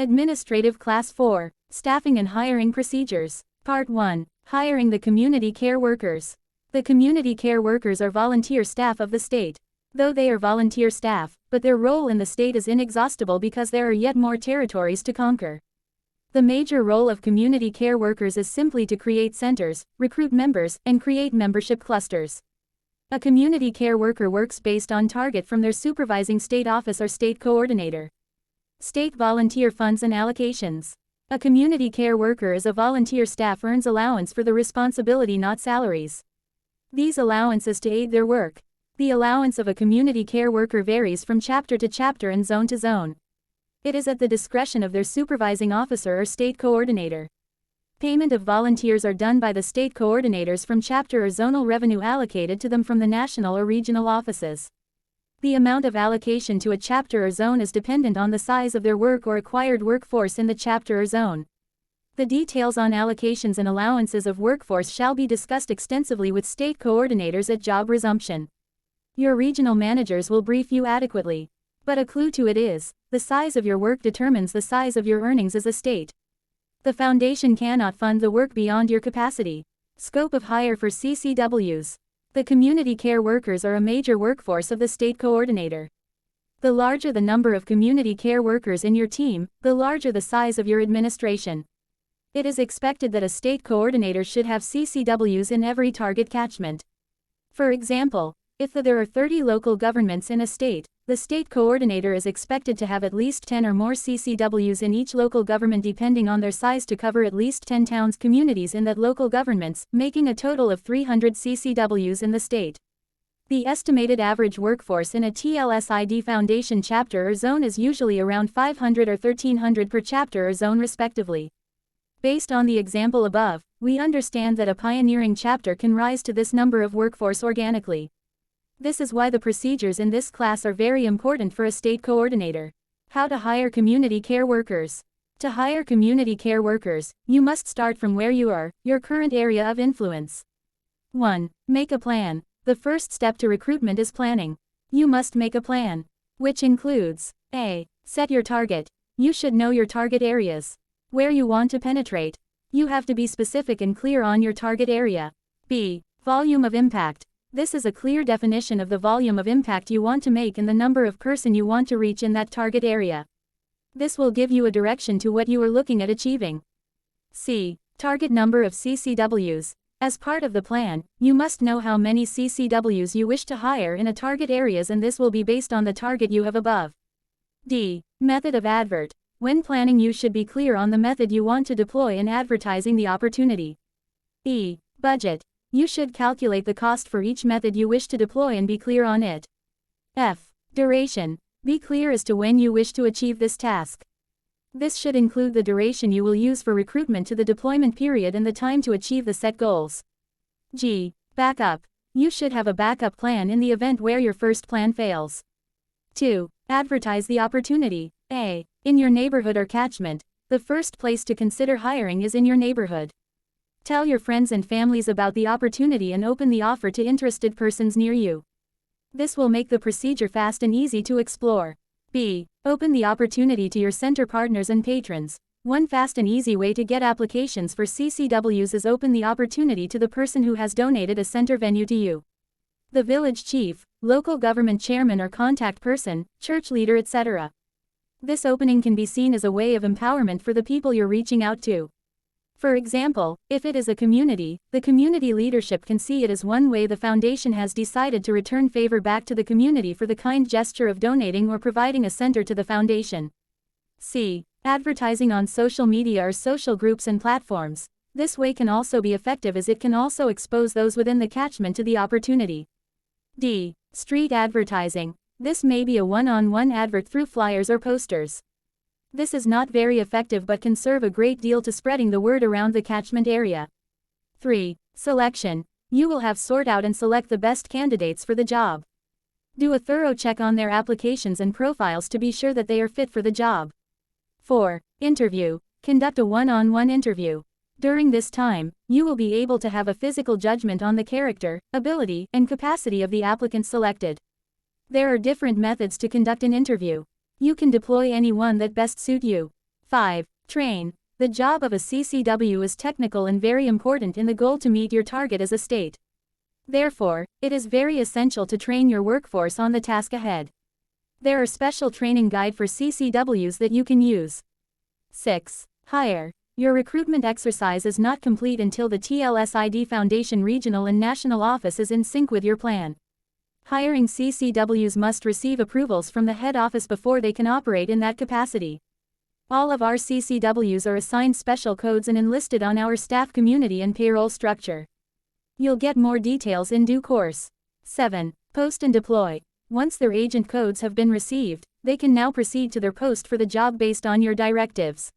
Administrative Class 4, Staffing and Hiring Procedures. Part 1. Hiring the community care workers. The community care workers are volunteer staff of the state. Though they are volunteer staff, but their role in the state is inexhaustible because there are yet more territories to conquer. The major role of community care workers is simply to create centers, recruit members, and create membership clusters. A community care worker works based on target from their supervising state office or state coordinator. State volunteer funds and allocations. A community care worker is a volunteer staff earns allowance for the responsibility, not salaries. These allowances to aid their work. The allowance of a community care worker varies from chapter to chapter and zone to zone. It is at the discretion of their supervising officer or state coordinator. Payment of volunteers are done by the state coordinators from chapter or zonal revenue allocated to them from the national or regional offices. The amount of allocation to a chapter or zone is dependent on the size of their work or acquired workforce in the chapter or zone. The details on allocations and allowances of workforce shall be discussed extensively with state coordinators at job resumption. Your regional managers will brief you adequately. But a clue to it is, the size of your work determines the size of your earnings as a state. The foundation cannot fund the work beyond your capacity. Scope of hire for CCWs. The community care workers are a major workforce of the state coordinator. The larger the number of community care workers in your team, the larger the size of your administration. It is expected that a state coordinator should have CCWs in every target catchment. For example, if there are 30 local governments in a state, the state coordinator is expected to have at least 10 or more CCWs in each local government depending on their size to cover at least 10 towns communities in that local governments, making a total of 300 CCWs in the state. The estimated average workforce in a TLSID Foundation chapter or zone is usually around 500 or 1300 per chapter or zone respectively. Based on the example above, we understand that a pioneering chapter can rise to this number of workforce organically. This is why the procedures in this class are very important for a state coordinator. How to hire community care workers. To hire community care workers, you must start from where you are, your current area of influence. 1. Make a plan. The first step to recruitment is planning. You must make a plan, which includes A. Set your target. You should know your target areas. Where you want to penetrate. You have to be specific and clear on your target area. B. Volume of impact. This is a clear definition of the volume of impact you want to make and the number of person you want to reach in that target area. This will give you a direction to what you are looking at achieving. C. Target number of CCWs. As part of the plan, you must know how many CCWs you wish to hire in a target areas and this will be based on the target you have above. D. Method of advert. When planning you should be clear on the method you want to deploy in advertising the opportunity. E. Budget. You should calculate the cost for each method you wish to deploy and be clear on it. F. Duration. Be clear as to when you wish to achieve this task. This should include the duration you will use for recruitment to the deployment period and the time to achieve the set goals. G. Backup. You should have a backup plan in the event where your first plan fails. 2. Advertise the opportunity. A. In your neighborhood or catchment, the first place to consider hiring is in your neighborhood. Tell your friends and families about the opportunity and open the offer to interested persons near you. This will make the procedure fast and easy to explore. B. Open the opportunity to your center partners and patrons. One fast and easy way to get applications for CCWs is open the opportunity to the person who has donated a center venue to you. The village chief, local government chairman or contact person, church leader, etc. This opening can be seen as a way of empowerment for the people you're reaching out to. For example, if it is a community, the community leadership can see it as one way the foundation has decided to return favor back to the community for the kind gesture of donating or providing a center to the foundation. C. Advertising on social media or social groups and platforms. This way can also be effective as it can also expose those within the catchment to the opportunity. D. Street advertising. This may be a one-on-one advert through flyers or posters. This is not very effective but can serve a great deal to spreading the word around the catchment area. 3. Selection. You will have sort out and select the best candidates for the job. Do a thorough check on their applications and profiles to be sure that they are fit for the job. 4. Interview. Conduct a one-on-one interview. During this time, you will be able to have a physical judgment on the character, ability, and capacity of the applicant selected. There are different methods to conduct an interview. You can deploy any one that best suit you. 5. Train. The job of a CCW is technical and very important in the goal to meet your target as a state. Therefore, it is very essential to train your workforce on the task ahead. There are special training guide for CCWs that you can use. 6. Hire. Your recruitment exercise is not complete until the TLSID Foundation regional and national office is in sync with your plan. Hiring CCWs must receive approvals from the head office before they can operate in that capacity. All of our CCWs are assigned special codes and enlisted on our staff community and payroll structure. You'll get more details in due course. 7. Post and deploy. Once their agent codes have been received, they can now proceed to their post for the job based on your directives.